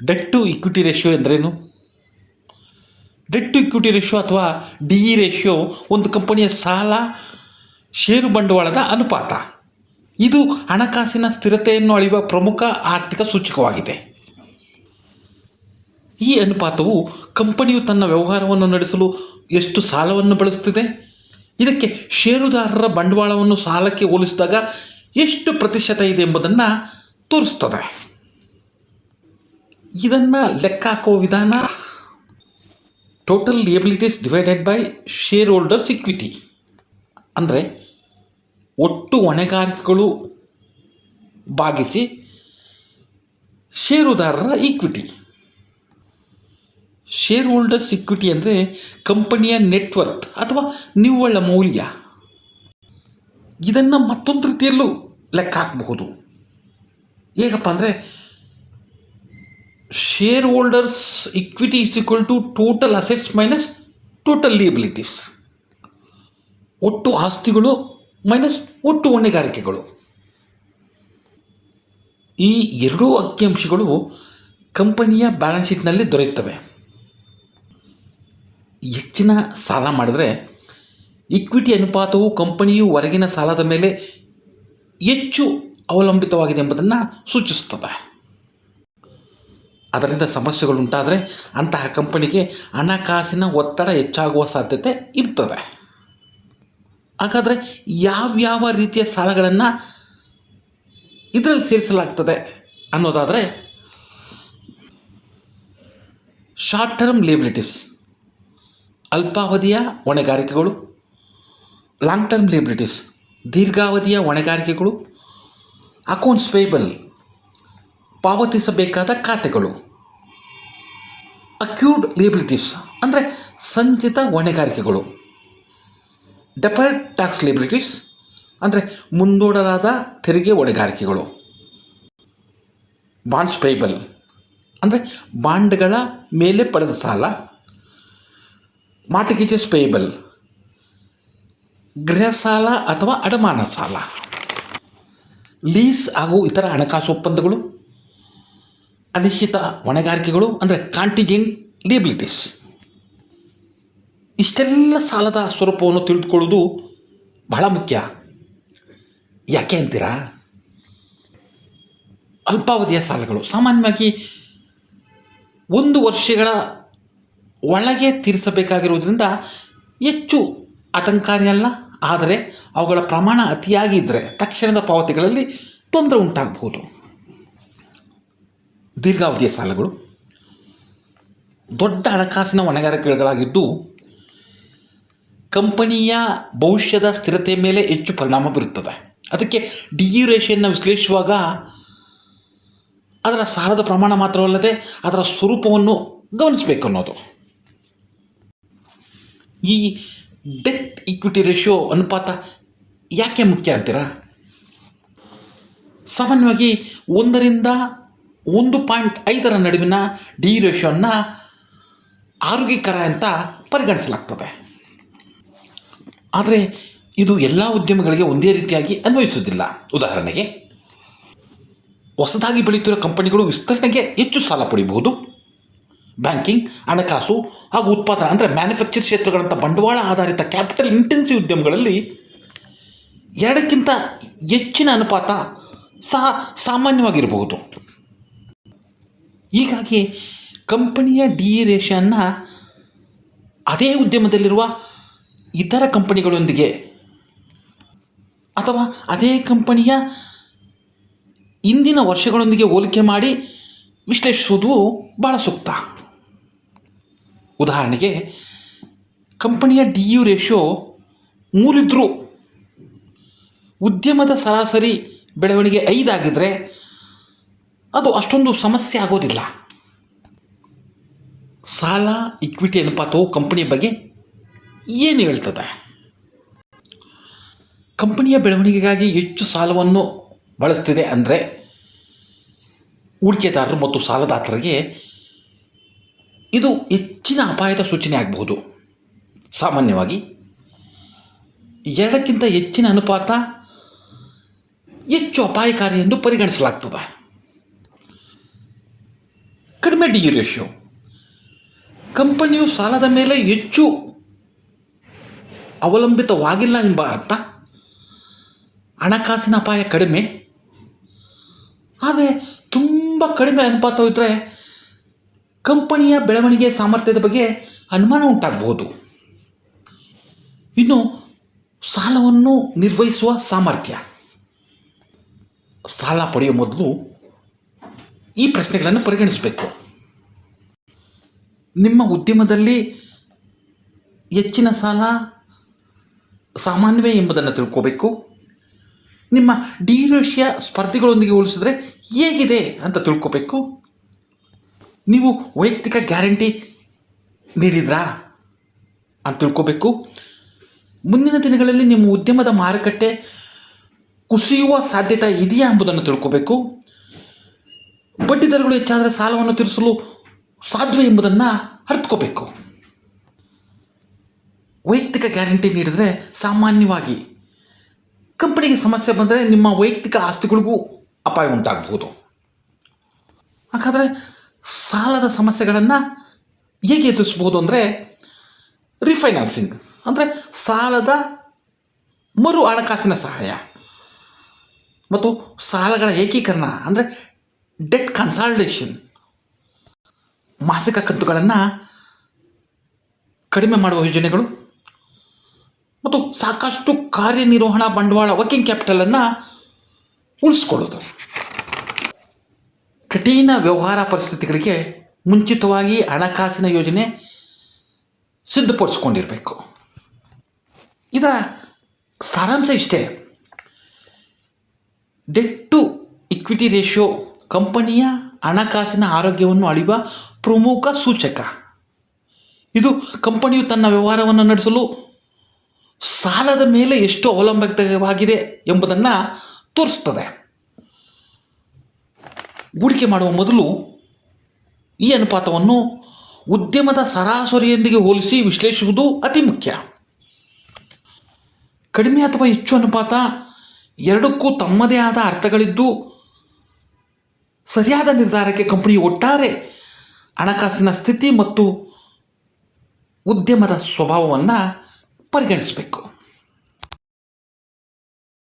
Debt to equity ratio ಎಂದರೇನು? Debt to equity ratio ಅಥವಾ DE ratio ಒಂದು ಕಂಪನಿಯ ಸಾಲ ಷೇರು ಬಂಡವಾಳದ ಅನುಪಾತ. ಇದು ಹಣಕಾಸಿನ ಸ್ಥಿರತೆಯನ್ನು ಅಳೆಯುವ ಪ್ರಮುಖ ಆರ್ಥಿಕ ಸೂಚಕವಾಗಿದೆ. ಈ ಅನುಪಾತವು ಕಂಪನಿಯು ತನ್ನ ವ್ಯವಹಾರವನ್ನು ನಡೆಸಲು ಎಷ್ಟು ಸಾಲವನ್ನು ಬಳಸುತ್ತಿದೆ, ಇದಕ್ಕೆ ಷೇರುದಾರರ ಬಂಡವಾಳವನ್ನು ಸಾಲಕ್ಕೆ ಹೋಲಿಸಿದಾಗ ಎಷ್ಟು ಪ್ರತಿಶತ ಇದೆ ಎಂಬುದನ್ನು ತೋರಿಸ್ತದೆ. ಇದನ್ನು ಲೆಕ್ಕ ಹಾಕುವ ವಿಧಾನ total liabilities divided by share holders equity. ಅಂದರೆ ಒಟ್ಟು ಹೊಣೆಗಾರಿಕೆಗಳು ಭಾಗಿಸಿ ಷೇರುದಾರರ ಈಕ್ವಿಟಿ. ಶೇರ್ ಹೋಲ್ಡರ್ಸ್ ಇಕ್ವಿಟಿ ಅಂದರೆ ಕಂಪನಿಯ ನೆಟ್ವರ್ತ್ ಅಥವಾ ನಿವ್ವಳ ಮೌಲ್ಯ. ಇದನ್ನು ಮತ್ತೊಂದು ರೀತಿಯಲ್ಲೂ ಲೆಕ್ಕ ಹಾಕಬಹುದು. ಹೇಗಪ್ಪ ಅಂದರೆ share holders equity is equal to total assets minus total liabilities. ಒಟ್ಟು ಆಸ್ತಿಗಳು ಮೈನಸ್ ಒಟ್ಟು ಹೊಣೆಗಾರಿಕೆಗಳು. ಈ ಎರಡೂ ಅಂಕಿಅಂಶಗಳು ಕಂಪನಿಯ ಬ್ಯಾಲೆನ್ಸ್ ಶೀಟ್ನಲ್ಲಿ ದೊರೆಯುತ್ತವೆ. ಹೆಚ್ಚಿನ ಸಾಲ ಮಾಡಿದ್ರೆ ಇಕ್ವಿಟಿ ಅನುಪಾತವು ಕಂಪನಿಯು ಹೊರಗಿನ ಸಾಲದ ಮೇಲೆ ಹೆಚ್ಚು ಅವಲಂಬಿತವಾಗಿದೆ ಎಂಬುದನ್ನು ಸೂಚಿಸುತ್ತದೆ. ಅದರಿಂದ ಸಮಸ್ಯೆಗಳುಂಟಾದರೆ ಅಂತಹ ಕಂಪನಿಗೆ ಹಣಕಾಸಿನ ಒತ್ತಡ ಹೆಚ್ಚಾಗುವ ಸಾಧ್ಯತೆ ಇರ್ತದೆ. ಹಾಗಾದರೆ ಯಾವ್ಯಾವ ರೀತಿಯ ಸಾಲಗಳನ್ನು ಇದರಲ್ಲಿ ಸೇರಿಸಲಾಗ್ತದೆ ಅನ್ನೋದಾದರೆ, ಶಾರ್ಟ್ ಟರ್ಮ್ ಲಿಯಬಿಲಿಟೀಸ್ ಅಲ್ಪಾವಧಿಯ ಹೊಣೆಗಾರಿಕೆಗಳು, ಲಾಂಗ್ ಟರ್ಮ್ ಲಿಯಬಿಲಿಟೀಸ್ ದೀರ್ಘಾವಧಿಯ ಹೊಣೆಗಾರಿಕೆಗಳು, ಅಕೌಂಟ್ಸ್ ಪೇಬಲ್ ಪಾವತಿಸಬೇಕಾದ ಖಾತೆಗಳು, ಅಕ್ಯೂರ್ಡ್ ಲಿಯಬಿಲಿಟೀಸ್ ಅಂದರೆ ಸಂಚಿತ ಹೊಣೆಗಾರಿಕೆಗಳು, ಡೆಫರ್ಡ್ ಟ್ಯಾಕ್ಸ್ ಲಿಯಬಿಲಿಟೀಸ್ ಅಂದರೆ ಮುಂದೂಡಲಾದ ತೆರಿಗೆ ಹೊಣೆಗಾರಿಕೆಗಳು, ಬಾಂಡ್ಸ್ ಪೇಬಲ್ ಅಂದರೆ ಬಾಂಡ್ಗಳ ಮೇಲೆ ಪಡೆದ ಸಾಲ, ಮಾರ್ಟ್ಗೇಜಸ್ ಪೇಬಲ್ ಗೃಹ ಸಾಲ ಅಥವಾ ಅಡಮಾನ ಸಾಲ, ಲೀಸ್ ಹಾಗೂ ಇತರ ಹಣಕಾಸು ಒಪ್ಪಂದಗಳು, ಅನಿಶ್ಚಿತ ಹೊಣೆಗಾರಿಕೆಗಳು ಅಂದರೆ ಕಾಂಟಿಜೆಂಟ್ ಲಿಯಬಿಲಿಟೀಸ್. ಇಷ್ಟೆಲ್ಲ ಸಾಲದ ಸ್ವರೂಪವನ್ನು ತಿಳಿದುಕೊಳ್ಳುವುದು ಬಹಳ ಮುಖ್ಯ. ಯಾಕೆ ಅಂತೀರಾ? ಅಲ್ಪಾವಧಿಯ ಸಾಲಗಳು ಸಾಮಾನ್ಯವಾಗಿ 1 ವರ್ಷಗಳ ಒಳಗೆ ತೀರಿಸಬೇಕಾಗಿರುವುದರಿಂದ ಹೆಚ್ಚು ಆತಂಕಕಾರಿಯಲ್ಲ. ಆದರೆ ಅವುಗಳ ಪ್ರಮಾಣ ಅತಿಯಾಗಿದ್ದರೆ ತಕ್ಷಣದ ಪಾವತಿಗಳಲ್ಲಿ ತೊಂದರೆ ಉಂಟಾಗಬಹುದು. ದೀರ್ಘಾವಧಿಯ ಸಾಲಗಳು ದೊಡ್ಡ ಹಣಕಾಸಿನ ಹೊಣೆಗಾರಿಕೆಗಳಾಗಿದ್ದು ಕಂಪನಿಯ ಭವಿಷ್ಯದ ಸ್ಥಿರತೆಯ ಮೇಲೆ ಹೆಚ್ಚು ಪರಿಣಾಮ ಬೀರುತ್ತದೆ. ಅದಕ್ಕೆ DE ರೇಷಿಯೋವನ್ನು ವಿಶ್ಲೇಷಿಸುವಾಗ ಅದರ ಸಾಲದ ಪ್ರಮಾಣ ಮಾತ್ರವಲ್ಲದೆ ಅದರ ಸ್ವರೂಪವನ್ನು ಗಮನಿಸಬೇಕು ಅನ್ನೋದು. ಈ ಡೆಟ್ ಇಕ್ವಿಟಿ ರೇಷಿಯೋ ಅನುಪಾತ ಯಾಕೆ ಮುಖ್ಯ ಅಂತೀರಾ? ಸಾಮಾನ್ಯವಾಗಿ 1 ರಿಂದ 1.5 ನಡುವಿನ DE ರೇಷಿಯೋವನ್ನು ಆರೋಗ್ಯಕರ ಅಂತ ಪರಿಗಣಿಸಲಾಗ್ತದೆ. ಆದರೆ ಇದು ಎಲ್ಲ ಉದ್ಯಮಗಳಿಗೆ ಒಂದೇ ರೀತಿಯಾಗಿ ಅನ್ವಯಿಸುವುದಿಲ್ಲ. ಉದಾಹರಣೆಗೆ, ಹೊಸದಾಗಿ ಬೆಳೆಯುತ್ತಿರುವ ಕಂಪನಿಗಳು ವಿಸ್ತರಣೆಗೆ ಹೆಚ್ಚು ಸಾಲ ಪಡೆಯಬಹುದು. ಬ್ಯಾಂಕಿಂಗ್, ಹಣಕಾಸು ಹಾಗೂ ಉತ್ಪಾದನಾ ಅಂದರೆ ಮ್ಯಾನುಫ್ಯಾಕ್ಚರ್ ಕ್ಷೇತ್ರಗಳಂಥ ಬಂಡವಾಳ ಆಧಾರಿತ ಕ್ಯಾಪಿಟಲ್ ಇಂಟೆನ್ಸಿವ್ ಉದ್ಯಮಗಳಲ್ಲಿ 2ಕ್ಕಿಂತ ಹೆಚ್ಚಿನ ಅನುಪಾತ ಸಹ ಸಾಮಾನ್ಯವಾಗಿರಬಹುದು. ಹೀಗಾಗಿ ಕಂಪನಿಯ DE ರೇಷಿಯೋವನ್ನು ಅದೇ ಉದ್ಯಮದಲ್ಲಿರುವ ಇತರ ಕಂಪನಿಗಳೊಂದಿಗೆ ಅಥವಾ ಅದೇ ಕಂಪನಿಯ ಇಂದಿನ ವರ್ಷಗಳೊಂದಿಗೆ ಹೋಲಿಕೆ ಮಾಡಿ ವಿಶ್ಲೇಷಿಸುವುದು ಭಾಳ ಸೂಕ್ತ. ಉದಾಹರಣೆಗೆ, ಕಂಪನಿಯ DE ರೇಷಿಯೋ 3 ಇದ್ದರೂ ಉದ್ಯಮದ ಸರಾಸರಿ ಬೆಳವಣಿಗೆ 5 ಆಗಿದ್ದರೆ ಅದು ಅಷ್ಟೊಂದು ಸಮಸ್ಯೆ ಆಗೋದಿಲ್ಲ. ಸಾಲ ಇಕ್ವಿಟಿ ಅನುಪಾತವು ಕಂಪನಿಯ ಬಗ್ಗೆ ಏನು ಹೇಳ್ತದೆ? ಕಂಪನಿಯ ಬೆಳವಣಿಗೆಗಾಗಿ ಹೆಚ್ಚು ಸಾಲವನ್ನು ಬಳಸ್ತಿದೆ ಅಂದರೆ ಹೂಡಿಕೆದಾರರು ಮತ್ತು ಸಾಲದಾತರಿಗೆ ಇದು ಹೆಚ್ಚಿನ ಅಪಾಯದ ಸೂಚನೆ ಆಗಬಹುದು. ಸಾಮಾನ್ಯವಾಗಿ 2ಕ್ಕಿಂತ ಹೆಚ್ಚಿನ ಅನುಪಾತ ಹೆಚ್ಚು ಅಪಾಯಕಾರಿ ಎಂದು ಪರಿಗಣಿಸಲಾಗ್ತದೆ. ಕಡಿಮೆ ಡಿ ರೇಷಿಯೋ. ಕಂಪನಿಯು ಸಾಲದ ಮೇಲೆ ಹೆಚ್ಚು ಅವಲಂಬಿತವಾಗಿಲ್ಲ ಎಂಬ ಅರ್ಥ. ಹಣಕಾಸಿನ ಅಪಾಯ ಕಡಿಮೆ, ಆದರೆ ತುಂಬ ಕಡಿಮೆ ಅನುಪಾತವಿದ್ದರೆ ಕಂಪನಿಯ ಬೆಳವಣಿಗೆ ಸಾಮರ್ಥ್ಯದ ಬಗ್ಗೆ ಅನುಮಾನ ಉಂಟಾಗಬಹುದು. ಇನ್ನು ಸಾಲವನ್ನು ನಿರ್ವಹಿಸುವ ಸಾಮರ್ಥ್ಯ. ಸಾಲ ಪಡೆಯುವ ಮೊದಲು ಈ ಪ್ರಶ್ನೆಗಳನ್ನು ಪರಿಗಣಿಸಬೇಕು. ನಿಮ್ಮ ಉದ್ಯಮದಲ್ಲಿ ಹೆಚ್ಚಿನ ಸಾಲ ಸಾಮಾನ್ಯವೇ ಎಂಬುದನ್ನು ತಿಳ್ಕೋಬೇಕು. ನಿಮ್ಮ ಡಿ ರೇಷಿಯೋ ಸ್ಪರ್ಧಿಗಳೊಂದಿಗೆ ಹೋಲಿಸಿದ್ರೆ ಹೇಗಿದೆ ಅಂತ ತಿಳ್ಕೋಬೇಕು. ನೀವು ವೈಯಕ್ತಿಕ ಗ್ಯಾರಂಟಿ ನೀಡಿದ್ರಾ ಅಂತ ತಿಳ್ಕೋಬೇಕು. ಮುಂದಿನ ದಿನಗಳಲ್ಲಿ ನಿಮ್ಮ ಉದ್ಯಮದ ಮಾರುಕಟ್ಟೆ ಕುಸಿಯುವ ಸಾಧ್ಯತೆ ಇದೆಯಾ ಎಂಬುದನ್ನು ತಿಳ್ಕೋಬೇಕು. ಬಡ್ಡಿದರಗಳು ಹೆಚ್ಚಾದರೆ ಸಾಲವನ್ನು ತೀರಿಸಲು ಸಾಧ್ಯವೇ ಎಂಬುದನ್ನು ಅರ್ಥಕೋಬೇಕು. ವೈಯಕ್ತಿಕ ಗ್ಯಾರಂಟಿ ನೀಡಿದರೆ ಸಾಮಾನ್ಯವಾಗಿ ಕಂಪನಿಗೆ ಸಮಸ್ಯೆ ಬಂದರೆ ನಿಮ್ಮ ವೈಯಕ್ತಿಕ ಆಸ್ತಿಗಳಿಗೂ ಅಪಾಯ ಉಂಟಾಗಬಹುದು. ಹಾಗಾದರೆ ಸಾಲದ ಸಮಸ್ಯೆಗಳನ್ನು ಹೇಗೆ ಎದುರಿಸ್ಬೋದು ಅಂದರೆ, ರಿಫೈನಾನ್ಸಿಂಗ್ ಅಂದರೆ ಸಾಲದ ಮರು ಹಣಕಾಸಿನ ಸಹಾಯ ಮತ್ತು ಸಾಲಗಳ ಏಕೀಕರಣ ಅಂದರೆ ಡೆಟ್ ಕನ್ಸಾಲಿಡೇಷನ್, ಮಾಸಿಕ ಕಂತುಗಳನ್ನು ಕಡಿಮೆ ಮಾಡುವ ಯೋಜನೆಗಳು ಮತ್ತು ಸಾಕಷ್ಟು ಕಾರ್ಯನಿರ್ವಹಣಾ ಬಂಡವಾಳ ವರ್ಕಿಂಗ್ ಕ್ಯಾಪಿಟಲನ್ನು ಉಳಿಸ್ಕೊಳ್ಳೋದು. ಕಠಿಣ ವ್ಯವಹಾರ ಪರಿಸ್ಥಿತಿಗಳಿಗೆ ಮುಂಚಿತವಾಗಿ ಹಣಕಾಸಿನ ಯೋಜನೆ ಸಿದ್ಧಪಡಿಸ್ಕೊಂಡಿರಬೇಕು. ಇದರ ಸಾರಾಂಶ ಇಷ್ಟೇ: ಡೆಟ್ ಟು ಇಕ್ವಿಟಿ ರೇಷಿಯೋ ಕಂಪನಿಯ ಹಣಕಾಸಿನ ಆರೋಗ್ಯವನ್ನು ಅಳೆಯುವ ಪ್ರಮುಖ ಸೂಚಕ. ಇದು ಕಂಪನಿಯು ತನ್ನ ವ್ಯವಹಾರವನ್ನು ನಡೆಸಲು ಸಾಲದ ಮೇಲೆ ಎಷ್ಟು ಅವಲಂಬಿತವಾಗಿದೆ ಎಂಬುದನ್ನು ತೋರಿಸ್ತದೆ. ಹೂಡಿಕೆ ಮಾಡುವ ಮೊದಲು ಈ ಅನುಪಾತವನ್ನು ಉದ್ಯಮದ ಸರಾಸರಿಯೊಂದಿಗೆ ಹೋಲಿಸಿ ವಿಶ್ಲೇಷಿಸುವುದು ಅತಿ ಮುಖ್ಯ. ಕಡಿಮೆ ಅಥವಾ ಹೆಚ್ಚು ಅನುಪಾತ ಎರಡಕ್ಕೂ ತಮ್ಮದೇ ಆದ ಅರ್ಥಗಳಿದ್ದು, ಸರಿಯಾದ ನಿರ್ಧಾರಕ್ಕೆ ಕಂಪನಿಯ ಒಟ್ಟಾರೆ ಹಣಕಾಸಿನ ಸ್ಥಿತಿ ಮತ್ತು ಉದ್ಯಮದ ಸ್ವಭಾವವನ್ನು ಪರಿಗಣಿಸಬೇಕು.